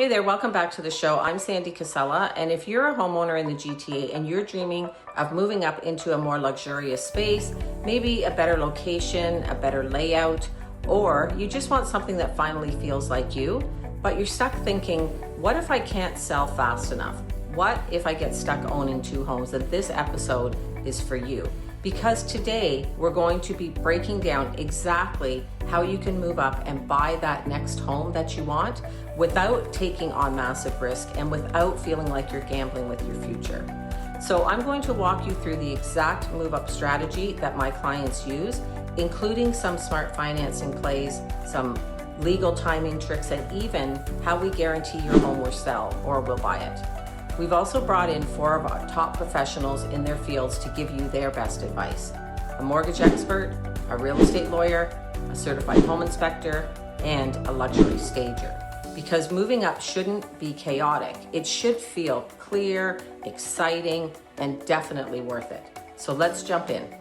there, welcome back to the show. I'm Sandy Casella, and if you're a homeowner in the GTA and you're dreaming of moving up into a more luxurious space, maybe a better location, a better layout, or you just want something that finally feels like you, but you're stuck thinking, what if I can't sell fast enough? What if I get stuck owning two homes? Then this episode is for you. Because today we're going to be breaking down exactly how you can move up and buy that next home that you want without taking on massive risk and without feeling like you're gambling with your future. So I'm going to walk you through the exact move up strategy that my clients use, including some smart financing plays, some legal timing tricks, and even how we guarantee your home will sell or will buy it. We've also brought in 4 of our top professionals in their fields to give you their best advice. A mortgage expert, a real estate lawyer, a certified home inspector, and a luxury stager. Because moving up shouldn't be chaotic. It should feel clear, exciting, and definitely worth it. So let's jump in.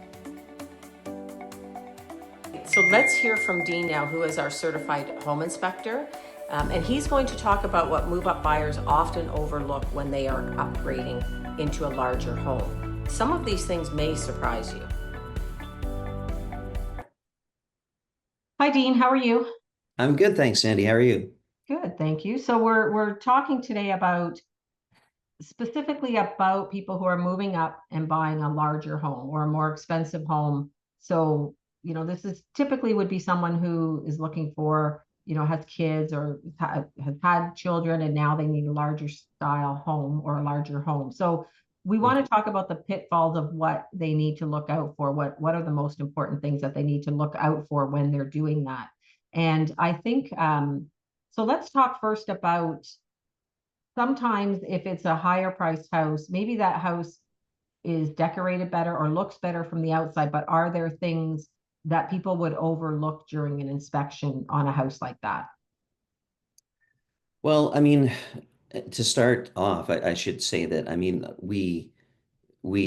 So let's hear from Dean now, who is our certified home inspector. And he's going to talk about what move-up buyers often overlook when they are upgrading into a larger home. Some of these things may surprise you. Hi, Dean. How are you? I'm good, thanks, Sandy. How are you? Good, thank you. So we're talking today about specifically about people who are moving up and buying a larger home or a more expensive home. So, this is typically would be someone who is looking for, has kids or has had children and now they need a larger style home or a larger home. So we want to talk about the pitfalls of what they need to look out for. What are the most important things that they need to look out for when they're doing that? And I think, so let's talk first about sometimes if it's a higher priced house, maybe that house is decorated better or looks better from the outside, but are there things that people would overlook during an inspection on a house like that? Well, to start off, I should say that we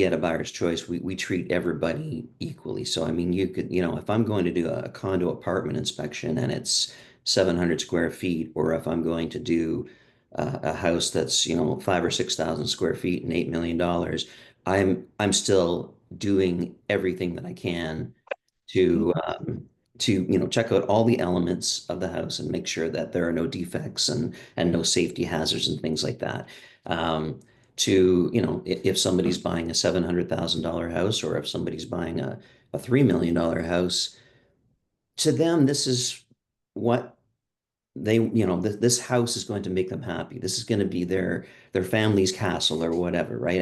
at a buyer's choice, we treat everybody equally. So you could, if I'm going to do a condo apartment inspection and it's 700 square feet, or if I'm going to do a house that's, 5 or 6 thousand square feet and $8 million, I'm still doing everything that I can to check out all the elements of the house and make sure that there are no defects and no safety hazards and things like that. If somebody's buying a $700,000 house, or if somebody's buying a $3 million house, to them this is what this house is going to make them happy. This is going to be their family's castle or whatever, right?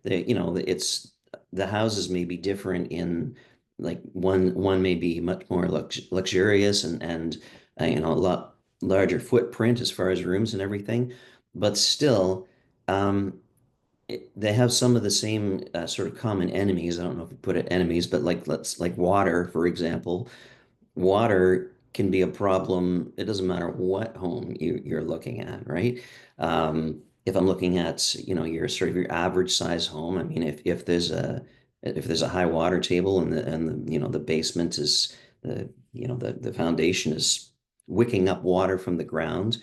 The houses may be different in, like, one may be much more luxurious and a lot larger footprint as far as rooms and everything, but still, um, they have some of the same sort of common enemies. I don't know if you put it enemies, but like water, for example. Water can be a problem. It doesn't matter what home you're looking at, right? If I'm looking at, your sort of your average size home, if there's a high water table and the basement is the foundation is wicking up water from the ground,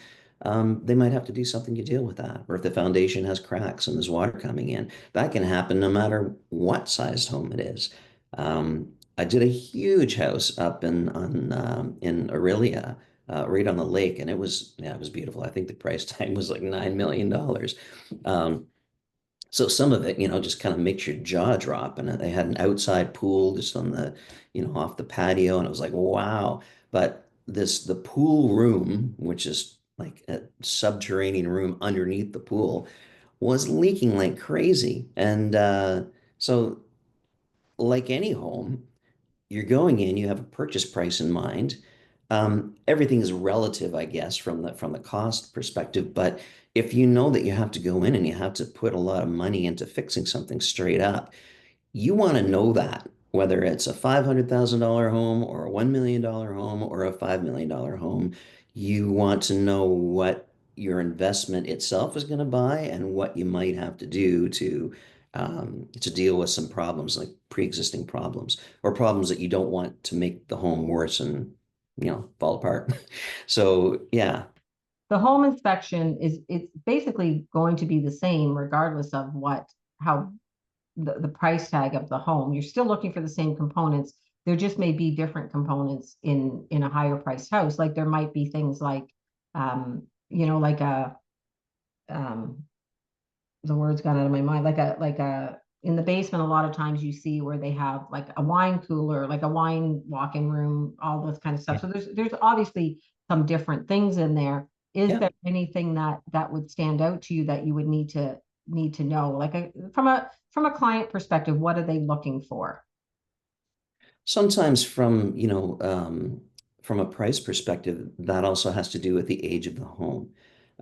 they might have to do something to deal with that. Or if the foundation has cracks and there's water coming in, that can happen no matter what sized home it is. I did a huge house up in Aurelia, right on the lake, and it was beautiful. I think the price tag was like $9 million. Um, so some of it, just kind of makes your jaw drop. And they had an outside pool just on off the patio, and it was like, wow. But the pool room, which is like a subterranean room underneath the pool, was leaking like crazy. And so, like any home, you're going in, you have a purchase price in mind. Everything is relative, I guess, from the cost perspective. But if you know that you have to go in and you have to put a lot of money into fixing something straight up, you want to know that, whether it's a $500,000 home or a $1 million home or a $5 million home, you want to know what your investment itself is going to buy and what you might have to do to deal with some problems, like pre-existing problems or problems that you don't want to make the home worse and fall apart. So yeah. the home inspection is it's basically going to be the same regardless of what how the price tag of the home. You're still looking for the same components. There just may be different components in a higher priced house. Like there might be things like like a um the words gone out of my mind, like a in the basement, a lot of times you see where they have like a wine cooler, like a wine walk-in room, all this kind of Yeah. stuff. So there's obviously some different things in there. Is Yeah. there anything that would stand out to you that you would need to know? Like from a client perspective, what are they looking for? Sometimes from a price perspective, that also has to do with the age of the home.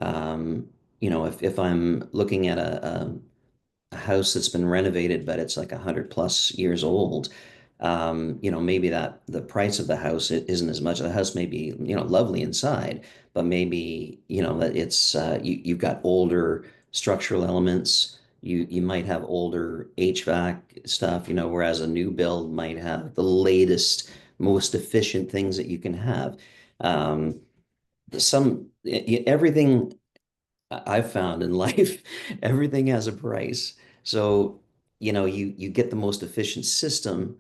Um, if I'm looking at a house that's been renovated, but it's like 100 plus years old, maybe that the price of the house isn't as much. The house may be, lovely inside, but maybe, that you've got older structural elements. You might have older HVAC stuff, whereas a new build might have the latest, most efficient things that you can have. Um, everything I've found in life, everything has a price. So, you get the most efficient system,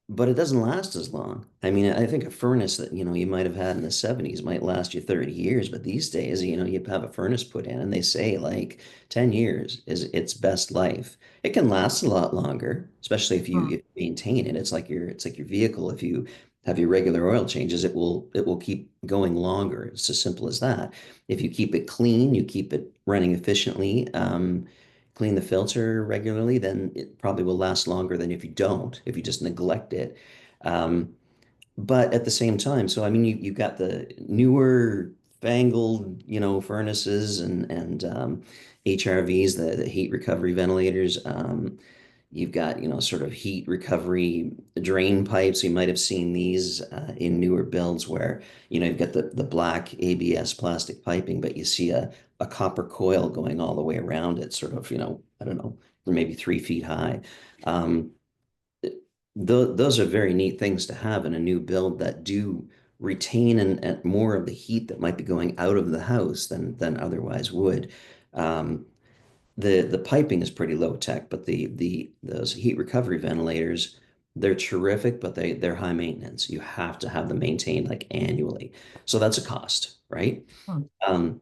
but it doesn't last as long. I mean, I think a furnace that, you might have had in the 70s might last you 30 years, but these days, you have a furnace put in and they say like 10 years is its best life. It can last a lot longer, especially if you maintain it. It's like your vehicle. If you have your regular oil changes, it will keep going longer. It's as simple as that. If you keep it clean, you keep it running efficiently, clean the filter regularly, then it probably will last longer than if you don't, if you just neglect it. Um, but at the same time, so I mean, you've got the newer fangled, furnaces and HRVs, the heat recovery ventilators. You've got, sort of heat recovery drain pipes. You might have seen these in newer builds where, you've got the black ABS plastic piping, but you see a copper coil going all the way around it, sort of, I don't know, maybe 3 feet high. Um, those are very neat things to have in a new build that do retain and more of the heat that might be going out of the house than otherwise would. Um, the piping is pretty low tech, but those heat recovery ventilators, they're terrific, but they're high maintenance. You have to have them maintained like annually. So that's a cost, right? Hmm. Um,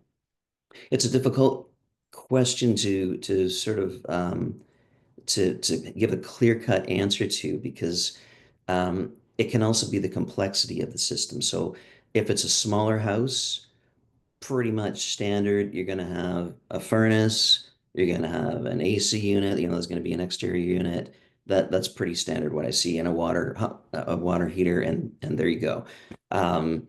it's a difficult question to sort of to give a clear-cut answer to because it can also be the complexity of the system. So if it's a smaller house, pretty much standard. You're going to have a furnace. You're going to have an AC unit. There's going to be an exterior unit. That's pretty standard what I see in a water heater, and there you go. Um,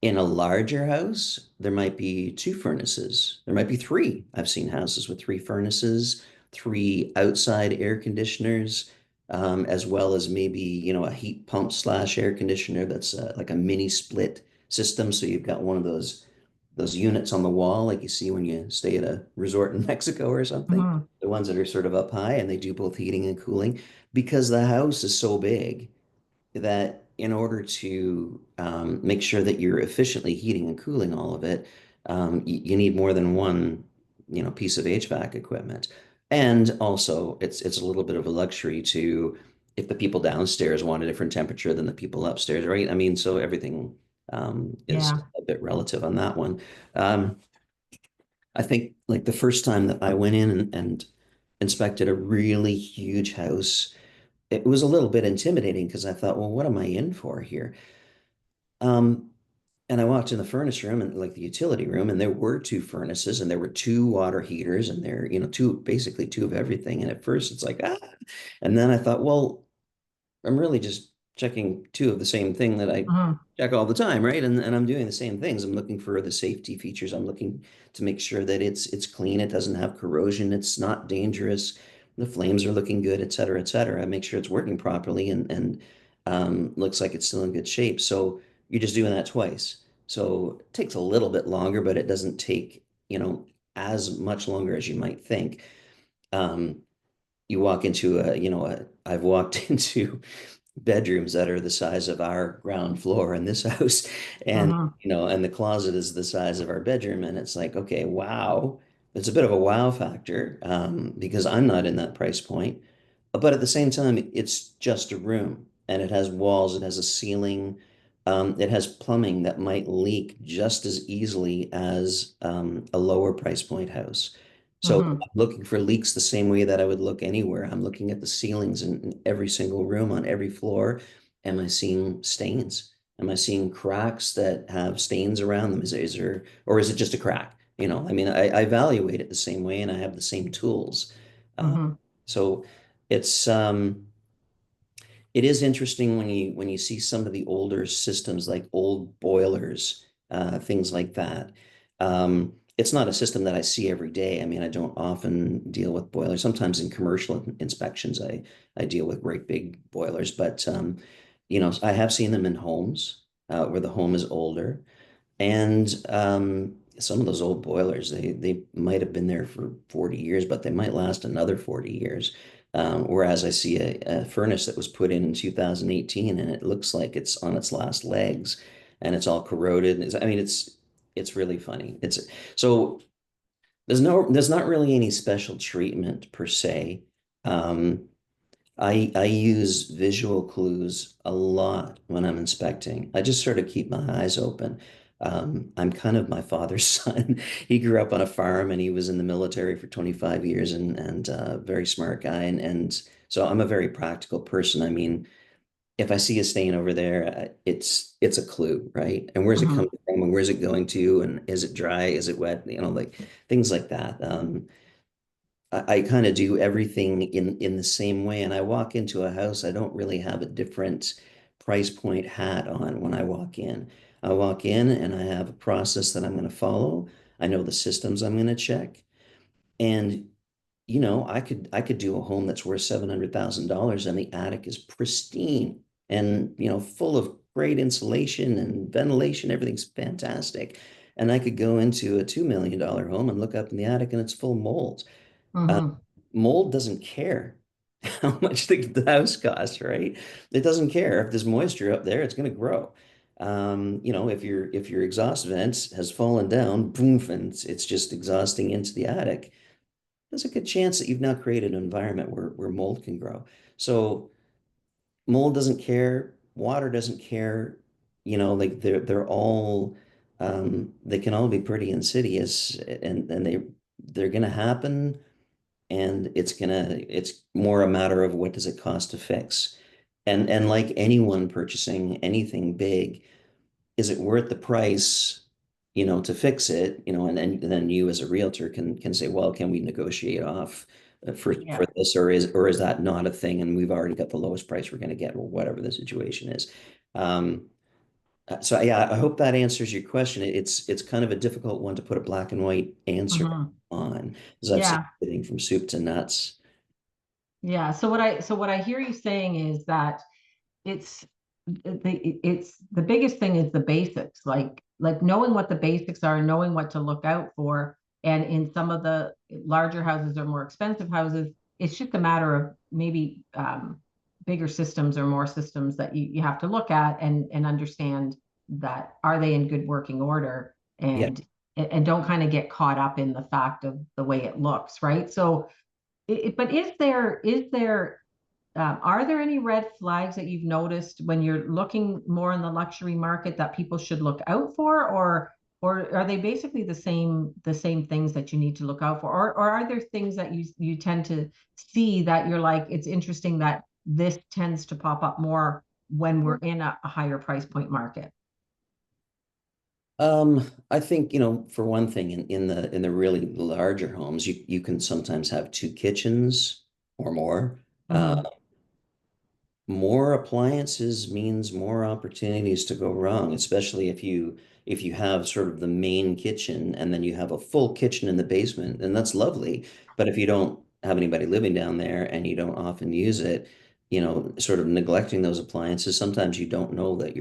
in a larger house, there might be two furnaces. There might be three. I've seen houses with three furnaces, three outside air conditioners, as well as maybe, a heat pump slash air conditioner that's like a mini split system. So you've got one of those units on the wall, like you see when you stay at a resort in Mexico or something, Mhm. the ones that are sort of up high and they do both heating and cooling because the house is so big that in order to make sure that you're efficiently heating and cooling all of it, you need more than one, piece of HVAC equipment. And also, it's a little bit of a luxury to if the people downstairs want a different temperature than the people upstairs, right? I mean, so everything is Yeah. a bit relative on that one. Um, I think like the first time that I went in and inspected a really huge house, it was a little bit intimidating because I thought, well, what am I in for here? Um, and I walked in the furnace room and like the utility room, and there were two furnaces and there were two water heaters and there, basically two of everything. And at first it's like, ah, and then I thought, well, I'm really just checking two of the same thing that I Mhm. check all the time, right? And I'm doing the same things. I'm looking for the safety features. I'm looking to make sure that it's clean, it doesn't have corrosion, it's not dangerous, the flames are looking good, et cetera, et cetera. I make sure it's working properly and looks like it's still in good shape. So you're just doing that twice. So it takes a little bit longer, but it doesn't take, as much longer as you might think. Um, you walk into I've walked into bedrooms that are the size of our ground floor in this house. And, Mm-hmm. and the closet is the size of our bedroom. And it's like, okay, wow. It's a bit of a wow factor, because I'm not in that price point. But at the same time, it's just a room and it has walls, it has a ceiling, it has plumbing that might leak just as easily as a lower price point house. So Mm-hmm. I'm looking for leaks the same way that I would look anywhere. I'm looking at the ceilings in every single room on every floor. Am I seeing stains? Am I seeing cracks that have stains around them? Is there, or is it just a crack? I mean, I evaluate it the same way and I have the same tools. Uh, Mm-hmm. so it's it is interesting when you see some of the older systems like old boilers, things like that. It's not a system that I see every day. I mean, I don't often deal with boilers. Sometimes in commercial inspections, I deal with great big boilers, but I have seen them in homes where the home is older. And some of those old boilers, they might have been there for 40 years, but they might last another 40 years. Whereas I see a furnace that was put in 2018 and it looks like it's on its last legs and it's all corroded. I mean, it's really funny. It's so there's not really any special treatment per se. Um, I use visual clues a lot when I'm inspecting. I just sort of keep my eyes open. I'm kind of my father's son. He grew up on a farm and he was in the military for 25 years and very smart guy. And so I'm a very practical person. I mean, if I see a stain over there, it's a clue, right? And where's it Mm-hmm. coming from and where's it going to? And is it dry? Is it wet? Like things like that. I kind of do everything in the same way. And I walk into a house, I don't really have a different price point hat on when I walk in. I walk in and I have a process that I'm going to follow. I know the systems I'm going to check. And I could do a home that's worth $700,000 and the attic is pristine and full of great insulation and ventilation. Everything's fantastic. And I could go into a $2 million home and look up in the attic and it's full of mold. Uh, Mm-hmm. Mold doesn't care how much the house costs, right? It doesn't care if there's moisture up there, it's going to grow. If your exhaust vent has fallen down, boom, and it's just exhausting into the attic, there's a good chance that you've now created an environment where mold can grow. So mold doesn't care, water doesn't care, like they're all they can all be pretty insidious and they're gonna happen and it's more a matter of what does it cost to fix. And like anyone purchasing anything big, is it worth the price, to fix it, and then you as a realtor can say, well, can we negotiate off for Yeah. this, or is that not a thing and we've already got the lowest price we're going to get, or whatever the situation is. Um, so yeah, I hope that answers your question. It's kind of a difficult one to put a black and white answer Mm-hmm. on, because I've seen Yeah. everything from soup to nuts. Yeah. So what I hear you saying is that it's the biggest thing is the basics, like knowing what the basics are, knowing what to look out for. And in some of the larger houses or more expensive houses, it's just a matter of maybe bigger systems or more systems that you have to look at and understand that are they in good working order, Yeah. and don't kind of get caught up in the fact of the way it looks, right? So but is there are there any red flags that you've noticed when you're looking more in the luxury market that people should look out for, or are they basically the same things that you need to look out for, or are there things that you tend to see that you're like, it's interesting that this tends to pop up more when we're in a higher price point market? I think, for one thing, in the really larger homes, you can sometimes have two kitchens or more. Mm-hmm. More appliances means more opportunities to go wrong, especially if you have sort of the main kitchen and then you have a full kitchen in the basement, and that's lovely. But if you don't have anybody living down there and you don't often use it, sort of neglecting those appliances, sometimes you don't know that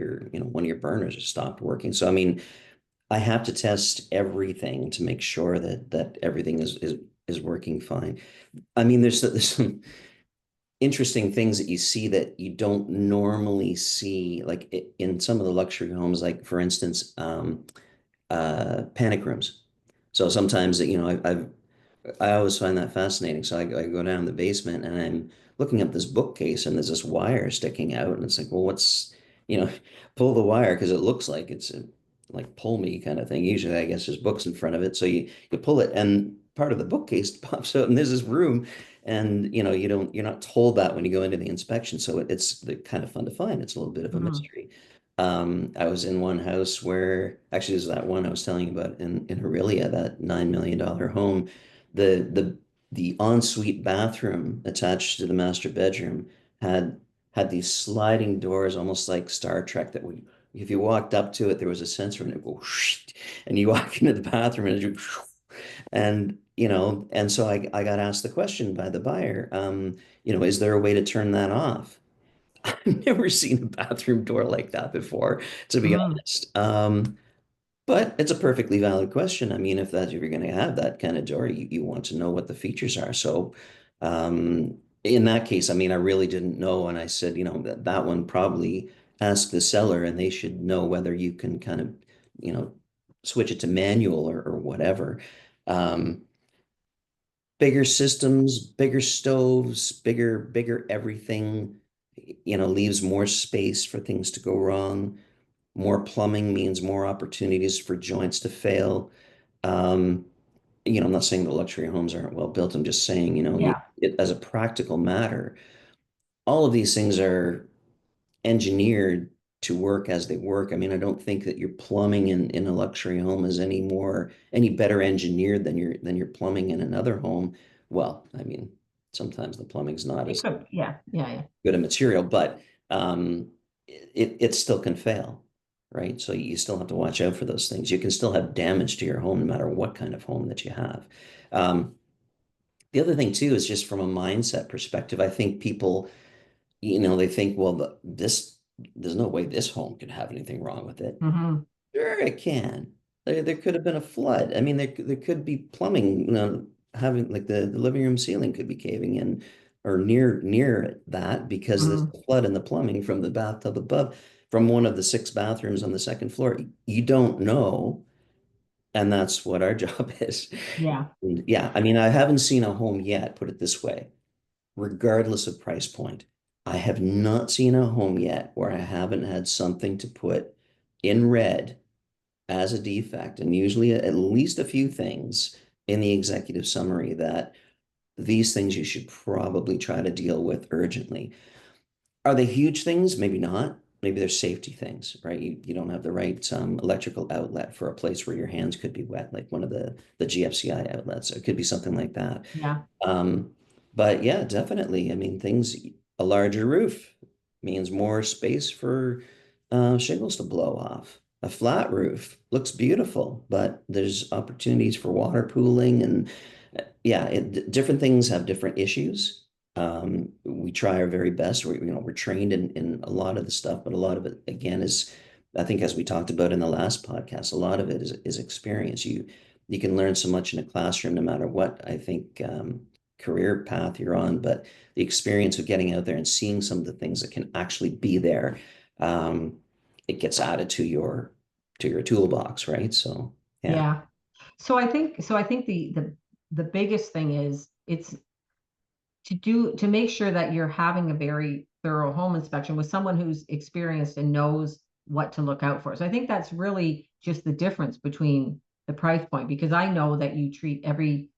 one of your burners has stopped working. So I mean, I have to test everything to make sure that everything is working fine. I mean, there's some. interesting things that you see that you don't normally see, like in some of the luxury homes, like for instance, panic rooms. So sometimes, I always find that fascinating. So I go down the basement and I'm looking up this bookcase and there's this wire sticking out. And it's like, well, you know, pull the wire because it looks like it's a, like pull me kind of thing. Usually, I guess there's books in front of it. So you pull it and part of the bookcase pops out and there's this room. And, you're not told that when you go into the inspection. So it's kind of fun to find. It's a little bit of a Mhm. mystery. I was in one house where actually there's that one I was telling you about in Aurelia, that $9 million home. The ensuite bathroom attached to the master bedroom had had these sliding doors, almost like Star Trek, that would, if you walked up to it, there was a sensor and it would go whoosh, and you walk into the bathroom and it would whoosh, and so I got asked the question by the buyer, is there a way to turn that off? I've never seen a bathroom door like that before, to be Mhm. honest. But it's a perfectly valid question. I mean, if you're going to have that kind of door, you want to know what the features are. So, in that case, I mean, I really didn't know, and I said, that one probably ask the seller, and they should know whether you can kind of, you know, switch it to manual or whatever. Um, Bigger systems, bigger stoves, bigger everything, leaves more space for things to go wrong. More plumbing means more opportunities for joints to fail. Um, I'm not saying the luxury homes aren't well built. I'm just saying, Yeah. as a practical matter, all of these things are engineered to work as they work. I mean, I don't think that your plumbing in a luxury home is any better engineered than your plumbing in another home. Well, I mean, sometimes the plumbing's not It as could. Yeah. Yeah. Yeah. good a material, but it still can fail, right? So you still have to watch out for those things. You can still have damage to your home no matter what kind of home that you have. Um, the other thing too is just from a mindset perspective. I think people, they think, well, there's no way this home could have anything wrong with it. Hmm. Sure, it can. There could have been a flood. I mean, there could be plumbing, having like the living room ceiling could be caving in or near that because there's Hmm. a flood in the plumbing from the bathtub above, from one of the six bathrooms on the second floor. You don't know, and that's what our job is. Yeah. And yeah, I mean, I haven't seen a home yet, put it this way, regardless of price point. I have not seen a home yet where I haven't had something to put in red as a defect, and usually at least a few things in the executive summary that these things you should probably try to deal with urgently. Are they huge things? Maybe not. Maybe they're safety things, right? You don't have the right electrical outlet for a place where your hands could be wet, like one of the GFCI outlets. It could be something like that. Yeah. Um, but yeah, definitely. I mean, a larger roof means more space for shingles to blow off. A flat roof looks beautiful, but there's opportunities for water pooling and yeah, different things have different issues. We try our very best. We're trained in a lot of the stuff, but a lot of it again is, I think, as we talked about in the last podcast, a lot of it is experience. You can learn so much in a classroom, no matter what, I think, career path you're on, but the experience of getting out there and seeing some of the things that can actually be there, um, it gets added to your toolbox, right? So yeah. Yeah. So I think the biggest thing is it's to make sure that you're having a very thorough home inspection with someone who's experienced and knows what to look out for. So I think that's really just the difference between the price point, because I know that you treat every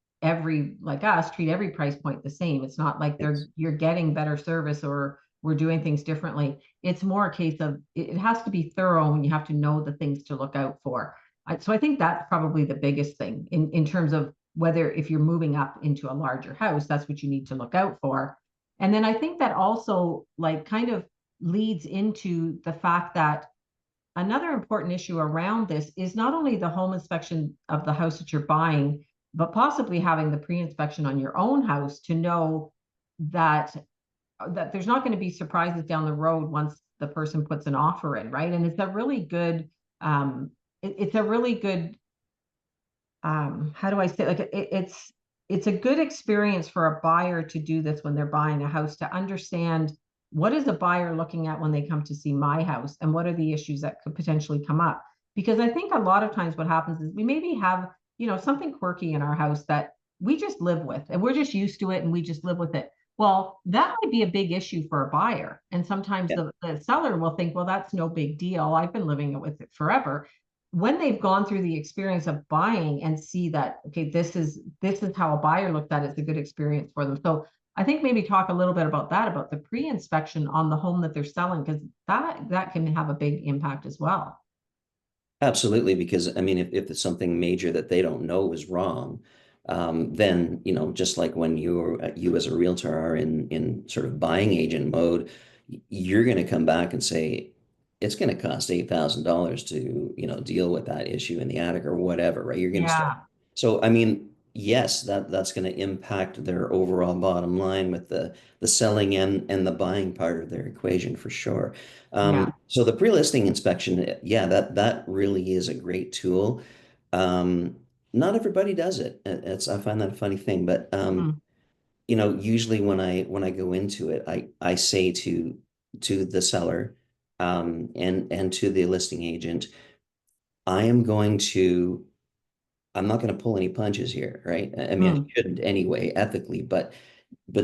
like us treat every price point the same. It's not like Yes. you're getting better service or we're doing things differently. It's more a case of it has to be thorough and you have to know the things to look out for. So I think that's probably the biggest thing in terms of whether if you're moving up into a larger house, that's what you need to look out for. And then I think that also like kind of leads into the fact that another important issue around this is not only the home inspection of the house that you're buying, but possibly having the pre-inspection on your own house to know that there's not going to be surprises down the road once the person puts an offer in, right? And it's a really good it's a really good how do I say, like it's it's a good experience for a buyer to do this when they're buying a house, to understand what is a buyer looking at when they come to see my house and what are the issues that could potentially come up. Because I think a lot of times what happens is we maybe have, something quirky in our house that we just live with and we're just used to it and we just live with it. Well, that might be a big issue for a buyer. And sometimes Yeah. the seller will think, well, that's no big deal. I've been living with it forever. When they've gone through the experience of buying and see that, okay, this is how a buyer looked at it, it's a good experience for them. So I think maybe talk a little bit about that, about the pre-inspection on the home that they're selling, because that can have a big impact as well. Absolutely, because I mean, if it's something major that they don't know is wrong, then just like when you as a realtor are in sort of buying agent mode, you're going to come back and say it's going to cost $8,000 to deal with that issue in the attic or whatever, right? You're going to start. Yeah, So I mean, yes, that's going to impact their overall bottom line with the selling and the buying part of their equation for sure. yeah. So the pre-listing inspection, yeah, that really is a great tool. Um, Not everybody does it. I find that a funny thing, but Mm, usually when I go into it, I say to the seller, and to the listing agent, I am going to I'm not going to pull any punches here, right? I mean, I mm, shouldn't anyway, ethically, but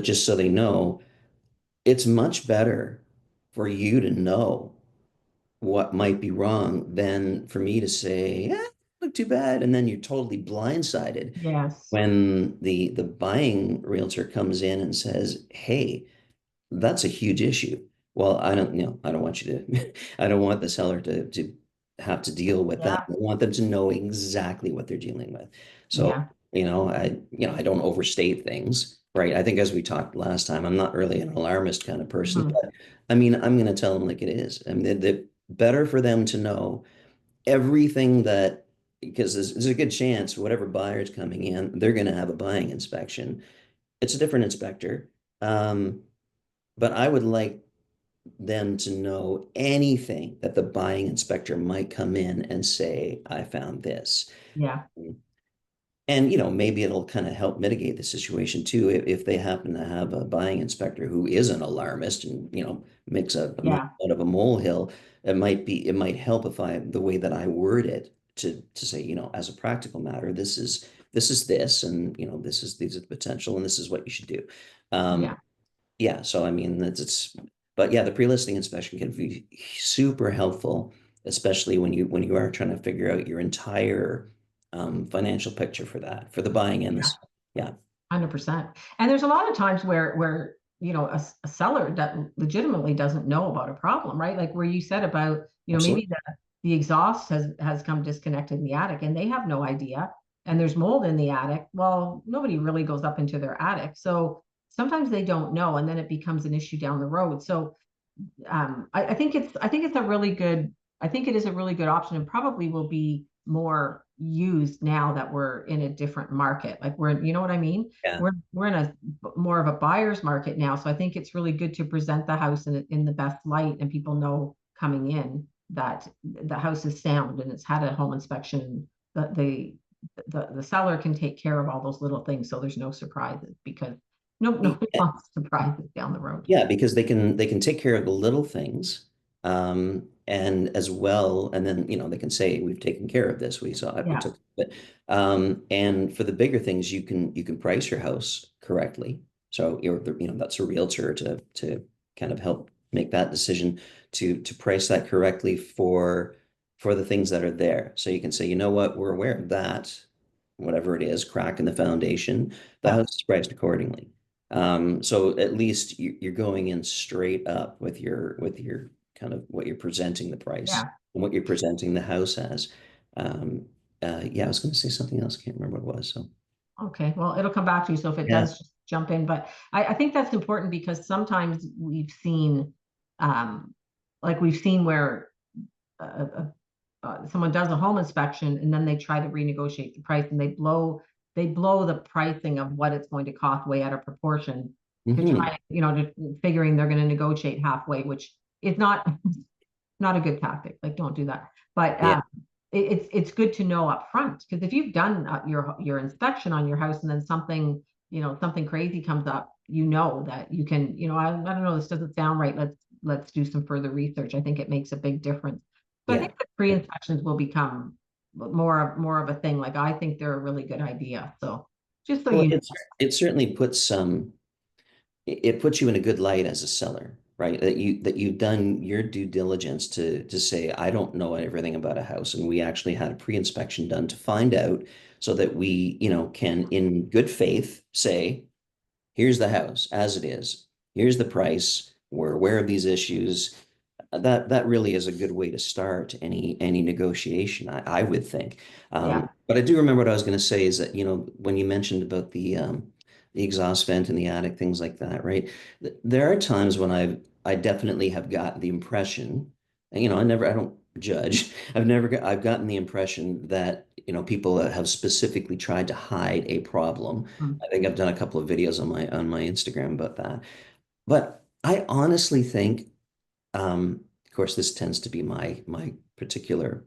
just so they know, it's much better for you to know what might be wrong than for me to say, yeah, look too bad, and then you're totally blindsided yes. when the buying realtor comes in and says, hey, that's a huge issue. Well, I don't want you to, I don't want the seller to have to deal with that. Yeah, I want them to know exactly what they're dealing with. So, yeah. I don't overstate things, right? I think as we talked last time, I'm not really an alarmist kind of person, Mm, but I mean, I'm going to tell them like it is. I mean, the better for them to know everything that, because there's a good chance whatever buyer's coming in, they're going to have a buying inspection. It's a different inspector. Um, but I would like them to know anything that the buying inspector might come in and say, I found this. yeah, And, maybe it'll kind of help mitigate the situation too, if they happen to have a buying inspector who is an alarmist and, makes a mountain yeah, out of a molehill. It might help if the way that I word it to say, as a practical matter, this is this, and, these are the potential, and this is what you should do. yeah, Yeah, so I mean, but yeah, the pre-listing inspection can be super helpful, especially when you are trying to figure out your entire financial picture for the buying and yeah. this. Yeah, 100%. And there's a lot of times where a seller that legitimately doesn't know about a problem, right? Like where you said about, maybe absolutely. the exhaust has come disconnected in the attic and they have no idea, and there's mold in the attic. Well, nobody really goes up into their attic. So sometimes they don't know, and then it becomes an issue down the road. So I think it's a really good, I think it is a really good option, and probably will be more used now that we're in a different market. Like you know what I mean? Yeah. We're in a more of a buyer's market now. So I think it's really good to present the house in the best light, and people know coming in that the house is sound and it's had a home inspection. That the seller can take care of all those little things, so there's no surprises, because nobody wants surprises down the road. Yeah, because they can take care of the little things, and as well, and then they can say we've taken care of this. We Yeah, took it, and for the bigger things, you can price your house correctly. So that's a realtor to kind of help make that decision to price that correctly for the things that are there. So you can say, you know what, we're aware of that, whatever it is, crack in the foundation, the yeah, house is priced accordingly. So at least you're going in straight up with your kind of what you're presenting the price yeah. and what you're presenting the house as. Um, yeah, I was going to say something else. Can't remember what it was. So Okay, well, it'll come back to you. So if it yeah. does, just jump in. But I think that's important, because sometimes um, we've seen where someone does a home inspection and then they try to renegotiate the price, and they blow the pricing of what it's going to cost way out of proportion to Hmm. try, figuring they're going to negotiate halfway, which is not a good tactic. Like, don't do that. But Yeah. it's good to know up front, because if you've done your inspection on your house and then something, something crazy comes up, that you can, I don't know, this doesn't sound right. Let's do some further research. I think it makes a big difference. So I Yeah. think that pre-inspections will become more of a thing. Like, I think they're a really good idea. So just so Well, you know. it certainly puts some it puts you in a good light as a seller, right? That you've done your due diligence to say, I don't know everything about a house, and we actually had a pre-inspection done to find out so that we, can in good faith say, here's the house as it is, here's the price, we're aware of these issues. That really is a good way to start any negotiation, I would think. Yeah. But I do remember what I was going to say is that, when you mentioned about the exhaust vent in the attic, things like that, right? There are times when I definitely have got the impression, and I don't judge. I've gotten the impression that, people have specifically tried to hide a problem. Mm. I think I've done a couple of videos on my Instagram about that. But I honestly think, of course, this tends to be my particular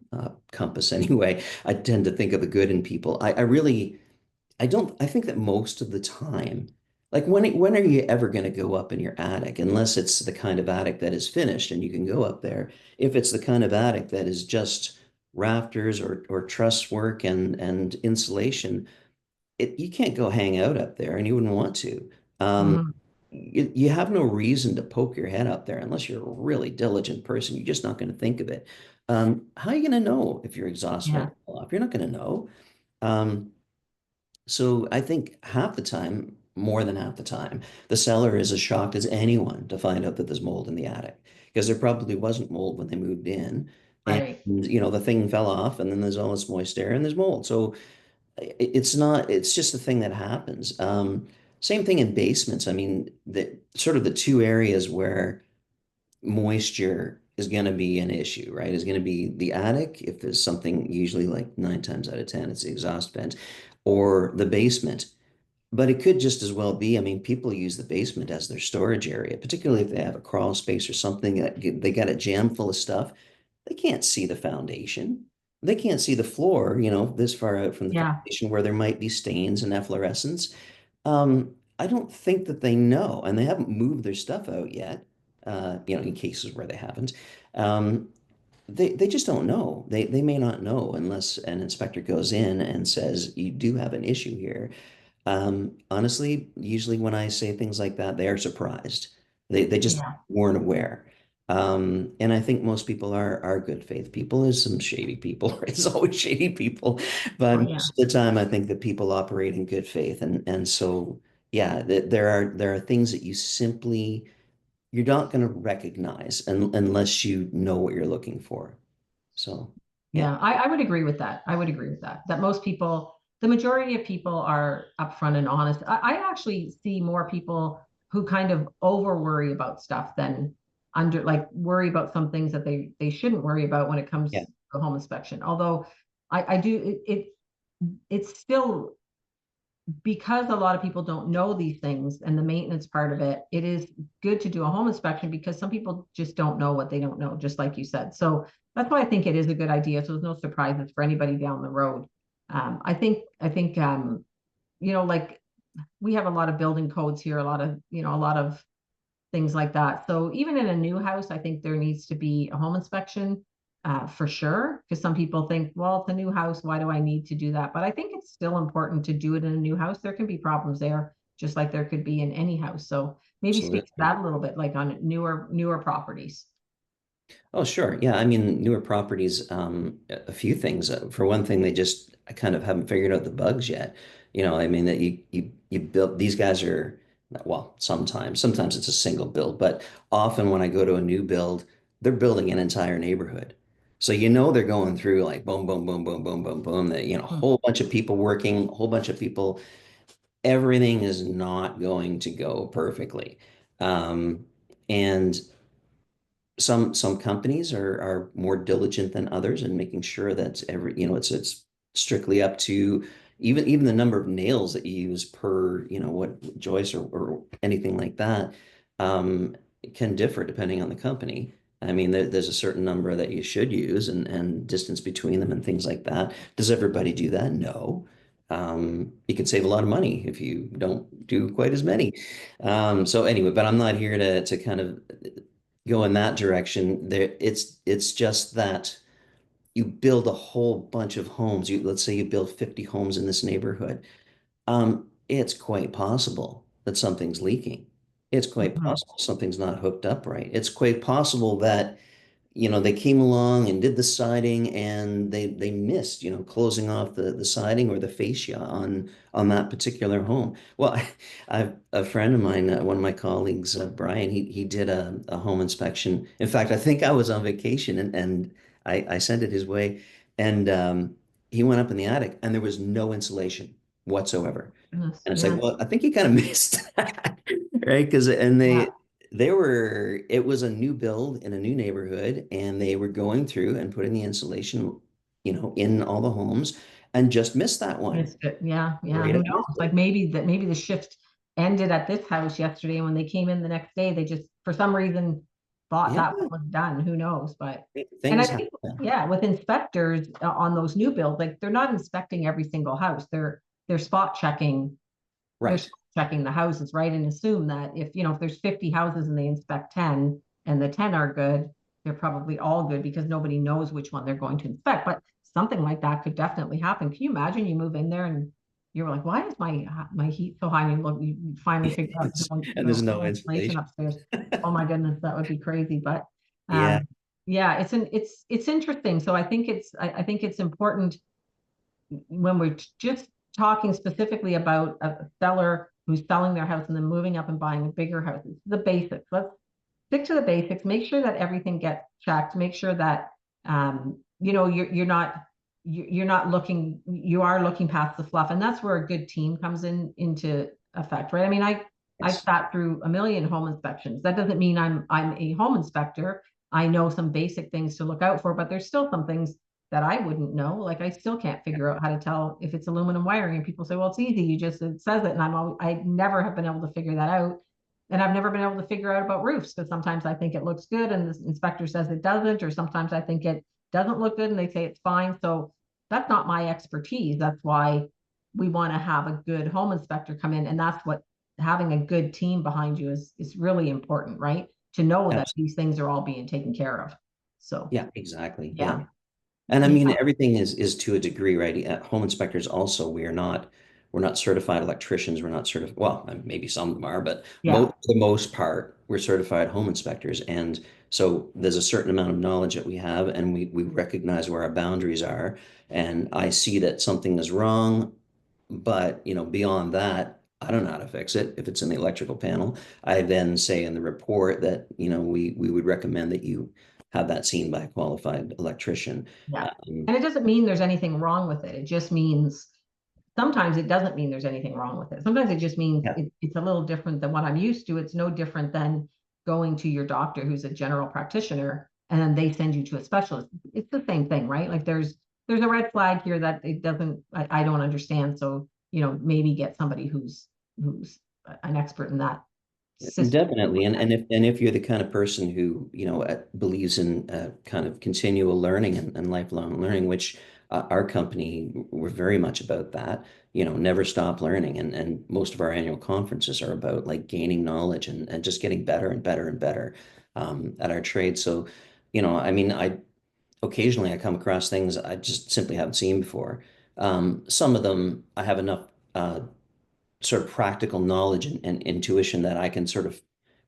compass anyway. I tend to think of the good in people. I don't, I think that most of the time, like when are you ever going to go up in your attic? Unless it's the kind of attic that is finished and you can go up there. If it's the kind of attic that is just rafters or truss work and insulation, you can't go hang out up there and you wouldn't want to. Um, Mhm. you have no reason to poke your head up there unless you're a really diligent person. You're just not going to think of it. How are you going to know if your exhaust vent Yeah. fell off? You're not going to know. Um, so I think half the time, more than half the time, the seller is as shocked as anyone to find out that there's mold in the attic because there probably wasn't mold when they moved in. And, Right. the thing fell off and then there's all this moist air and there's mold. So it's not, it's just a thing that happens. Same thing in basements. I mean, the sort of the two areas where moisture is going to be an issue, right? Is going to be the attic, if there's something, usually like 9 times out of 10, it's the exhaust vent, or the basement. But it could just as well be, I mean, people use the basement as their storage area, particularly if they have a crawl space or something that they got a jam full of stuff. They can't see the foundation. They can't see the floor, this far out from the Yeah. foundation where there might be stains and efflorescence. I don't think that they know, and they haven't moved their stuff out yet, in cases where they haven't. Um, they just don't know. They may not know unless an inspector goes in and says, you do have an issue here. Honestly, usually when I say things like that, they are surprised. They just Yeah. weren't aware. And I think most people are good faith people. There's some shady people. There's always shady people, but Oh, yeah. most of the time, I think that people operate in good faith. And so yeah, there are things that you're not going to recognize unless you know what you're looking for. So yeah, Yeah, I would agree with that. I would agree with that. That most people, the majority of people are upfront and honest. I actually see more people who kind of over worry about stuff than like worry about some things that they shouldn't worry about when it yeah, comes to home inspection. Although I do it's still, because a lot of people don't know these things and the maintenance part of it, it is good to do a home inspection because some people just don't know what they don't know, just like you said. So that's why I think it is a good idea. So there's no surprises for anybody down the road. Like we have a lot of building codes here, a lot of things like that. So even in a new house, I think there needs to be a home inspection for sure. Because some people think, well, it's a new house. Why do I need to do that? But I think it's still important to do it in a new house. There can be problems there, just like there could be in any house. So maybe speak to absolutely. that a little bit, like on newer properties. Oh, sure. Yeah. I mean, newer properties, a few things. For one thing, I kind of haven't figured out the bugs yet. I mean, that you built, these guys are, well, sometimes it's a single build, but often when I go to a new build, they're building an entire neighborhood. So, they're going through like boom, boom, boom, boom, boom, boom, boom, that, a Hmm. whole bunch of people working, a whole bunch of people. Everything is not going to go perfectly. Um, and some companies are more diligent than others in making sure that it's strictly up to even the number of nails that you use per what joist or anything like that, um, can differ depending on the company. I mean, there's a certain number that you should use and distance between them and things like that. Does everybody do that? No. You can save a lot of money if you don't do quite as many. So anyway, but I'm not here to kind of go in that direction. It's just that you build a whole bunch of homes. Let's say you build 50 homes in this neighborhood. It's quite possible that something's leaking. It's quite Mhm. possible something's not hooked up right. It's quite possible that they came along and did the siding and they missed, closing off the siding or the fascia on that particular home. Well, a friend of mine, one of my colleagues, Brian, he did a home inspection. In fact, I think I was on vacation and I sent it his way, and he went up in the attic and there was no insulation whatsoever. Goodness, And it's like, yeah, well, I think you kind of missed that, right? Because yeah. it was a new build in a new neighborhood, and they were going through and putting the insulation, in all the homes, and just missed that one. Missed it. Yeah, yeah. Straight Who up missed knows? Like it. maybe the shift ended at this house yesterday, and when they came in the next day, they just for some reason thought Yeah, that one was done. Who knows? But and I things think happen. yeah, with inspectors on those new builds, like they're not inspecting every single house. They're spot checking. They're Right. spot checking the houses, right? And assume that if there's 50 houses and they inspect 10 and the 10 are good, they're probably all good because nobody knows which one they're going to inspect. But something like that could definitely happen. Can you imagine you move in there and you're like, why is my heat so high? And you finally figure out And there's there's no no insulation insulation. upstairs. Oh my goodness, that would be crazy. But Yeah. yeah, it's interesting. So I think it's important when we're just talking specifically about a seller who's selling their house and then moving up and buying a bigger house, it's the basics. Let's stick to the basics. Make sure that everything gets checked. Make sure that you're not looking. You are looking past the fluff, and that's where a good team comes into effect, right? I mean, I've Yes. sat through a million home inspections. That doesn't mean I'm a home inspector. I know some basic things to look out for, but there's still some things that I wouldn't know. Like I still can't figure out how to tell if it's aluminum wiring. And people say, well, it's easy. It says it. And I never have been able to figure that out. And I've never been able to figure out about roofs because sometimes I think it looks good and the inspector says it doesn't, or sometimes I think it doesn't look good and they say it's fine. So that's not my expertise. That's why we want to have a good home inspector come in. And that's what having a good team behind you is really important, right? To know that Absolutely. these things are all being taken care of. So Yeah, exactly. Yeah. yeah. And I Yeah. mean, everything is to a degree, right? Home inspectors also, we're not certified electricians. We're not certified. Well, maybe some of them are, but Yeah. for the most part, we're certified home inspectors. And so there's a certain amount of knowledge that we have, and we recognize where our boundaries are. And I see that something is wrong, but beyond that, I don't know how to fix it. If it's in the electrical panel, I then say in the report that, we would recommend that you have that seen by a qualified electrician. Yeah. Um, And it doesn't mean there's anything wrong with it. It just means sometimes it doesn't mean there's anything wrong with it. Sometimes it just means yeah, it's a little different than what I'm used to. It's no different than going to your doctor who's a general practitioner and then they send you to a specialist. It's the same thing, right? Like there's a red flag here that it doesn't I don't understand. So, maybe get somebody who's an expert in that system. definitely. And if you're the kind of person who, believes in kind of continual learning and lifelong learning, which our company, we're very much about that, never stop learning. And most of our annual conferences are about like gaining knowledge and just getting better and better and better at our trade. So, I mean, occasionally I come across things I just simply haven't seen before. Some of them I have enough sort of practical knowledge and intuition that I can sort of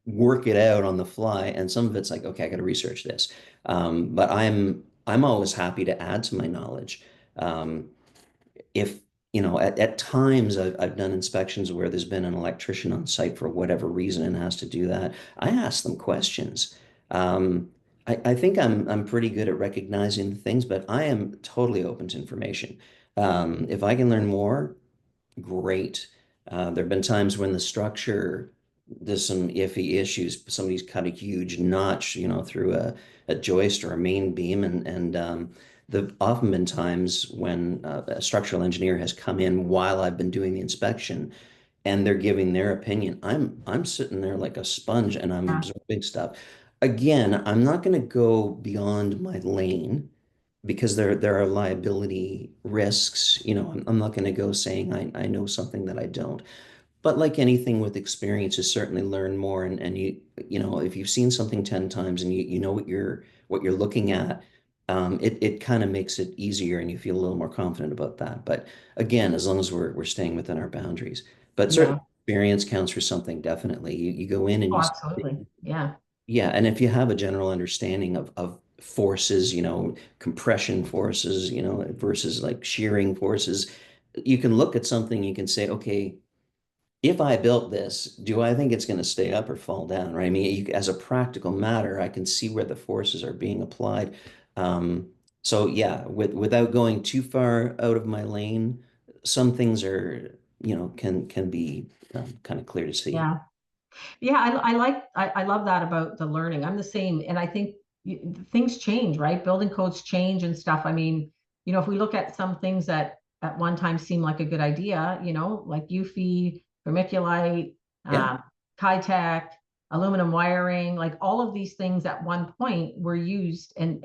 work it out on the fly. And some of it's like, okay, I got to research this. But I'm always happy to add to my knowledge. Um, if at times I've done inspections where there's been an electrician on site for whatever reason and has to do that, I ask them questions. I think I'm pretty good at recognizing things, but I am totally open to information. If I can learn more, great. There have been times when the structure, there's some iffy issues. Somebody's cut a huge notch, through a joist or a main beam, and there've often been times when a structural engineer has come in while I've been doing the inspection, and they're giving their opinion. I'm sitting there like a sponge, and I'm Yeah. absorbing stuff. Again, I'm not going to go beyond my lane because there are liability risks. I'm not going to go saying I know something that I don't. But like anything with experience, you certainly learn more. And if you've seen something 10 times and you know what you're looking at, it kind of makes it easier and you feel a little more confident about that. But again, as long as we're staying within our boundaries. But certainly Yeah. experience counts for something, definitely. You go in and Oh, you absolutely. Yeah. yeah, and if you have a general understanding of forces, compression forces, versus like shearing forces, you can look at something, you can say, okay, if I built this, do I think it's going to stay up or fall down, right? I mean, as a practical matter, I can see where the forces are being applied. Um, so yeah, without going too far out of my lane, some things are, can be kind of clear to see. Yeah. Yeah, I love that about the learning. I'm the same, and I think things change, right? Building codes change and stuff. I mean, if we look at some things that at one time seemed like a good idea, like UFI, vermiculite, Yeah, uh, Kitech, aluminum wiring, like all of these things at one point were used, and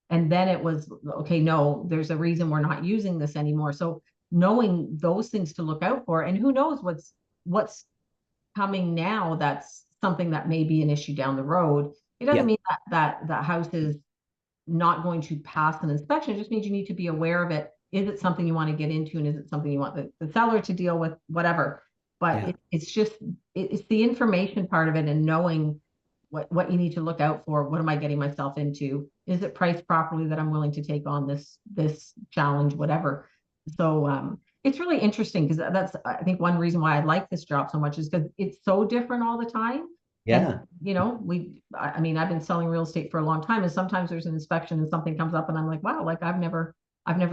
then it was okay. No, there's a reason we're not using this anymore. So knowing those things to look out for, and who knows what's coming now, that's something that may be an issue down the road. It doesn't yeah, mean that house is not going to pass an inspection. It just means you need to be aware of it. Is it something you want to get into, and is it something you want the seller to deal with? Whatever. But yeah. it's just it's the information part of it and knowing what you need to look out for. What am I getting myself into? Is it priced properly that I'm willing to take on this challenge, whatever. So it's really interesting because that's I think one reason why I like this job so much is because it's so different all the time. And Yeah. I mean, I've been selling real estate for a long time, and sometimes there's an inspection and something comes up, and I'm like, wow, like I've never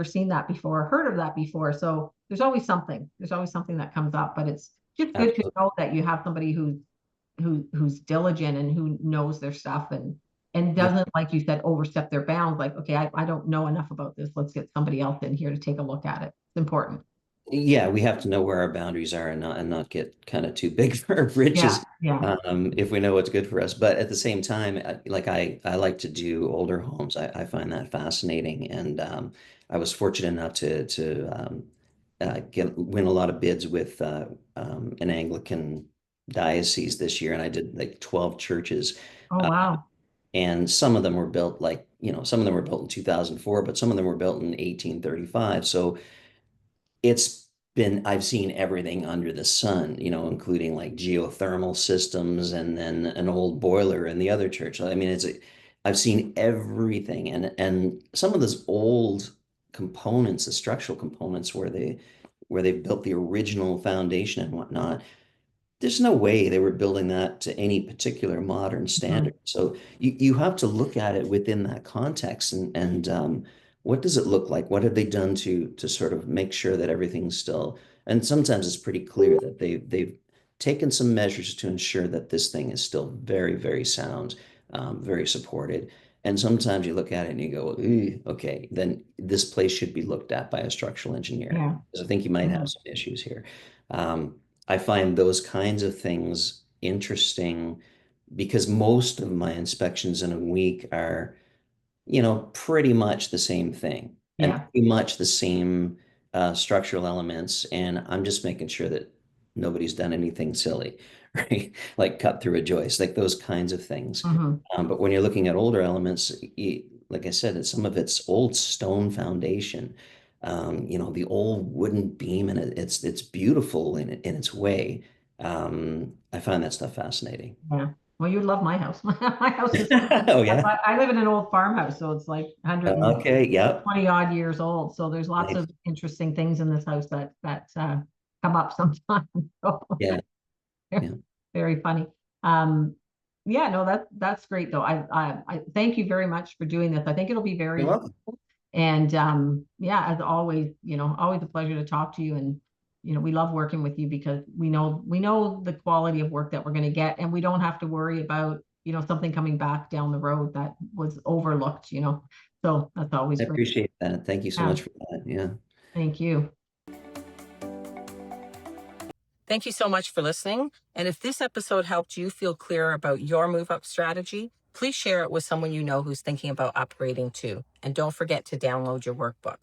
seen that before, heard of that before. So there's always something that comes up, but it's just good to Absolutely. know that you have somebody who's diligent and who knows their stuff and Yeah. doesn't, like you said, overstep their bounds. Like, okay, I don't know enough about this. Let's get somebody else in here to take a look at it. It's important. Yeah, we have to know where our boundaries are and not get kind of too big for our Yeah, britches, yeah. if we know what's good for us. But at the same time, like I like to do older homes. I find that fascinating, and I was fortunate enough to get win a lot of bids with an Anglican diocese this year, and I did like 12 churches, Oh, uh, wow. and some of them were built like some of them were built in 2004, but some of them were built in 1835. So it's I've seen everything under the sun, including like geothermal systems and then an old boiler in the other church. I mean, I've seen everything, and some of those old components, the structural components where they built the original foundation and whatnot, there's no way they were building that to any particular modern Mhm. standard. So you have to look at it within that context and what does it look like? What have they done to sort of make sure that everything's still, and sometimes it's pretty clear that they've taken some measures to ensure that this thing is still very, very sound, very supported. And sometimes you look at it and you go, "Ooh, okay, then this place should be looked at by a structural engineer, Yeah. because I think you might have Mhm. some issues here." Um, I find those kinds of things interesting because most of my inspections in a week are, pretty much the same thing and Yeah. pretty much the same structural elements. And I'm just making sure that nobody's done anything silly, right? Like cut through a joist, like those kinds of things. Mhm. But when you're looking at older elements, like I said, some of it's old stone foundation. The old wooden beam, and it's beautiful in its way. I find that stuff fascinating. Yeah. Well, you'd love my house. My house is, Oh yeah. I live in an old farmhouse, so it's like 120 Okay. Yep. odd years old. So there's lots Nice. of interesting things in this house that come up sometimes. So Yeah. Yeah. very funny. Um, yeah, no, that's great though. I thank you very much for doing this. I think it'll be You're very, welcome. and yeah, as always, always a pleasure to talk to you. And we love working with you because we know the quality of work that we're going to get, and we don't have to worry about something coming back down the road that was overlooked. So that's always I great. appreciate that. Thank you so Yeah, much for that. Yeah. thank you. Thank you so much for listening. And if this episode helped you feel clearer about your move up strategy, Please share it with someone you know who's thinking about upgrading too. And don't forget to download your workbook.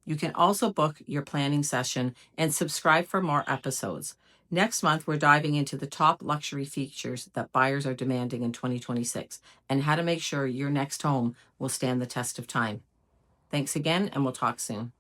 You can also book your planning session and subscribe for more episodes. Next month, we're diving into the top luxury features that buyers are demanding in 2026 and how to make sure your next home will stand the test of time. Thanks again, and we'll talk soon.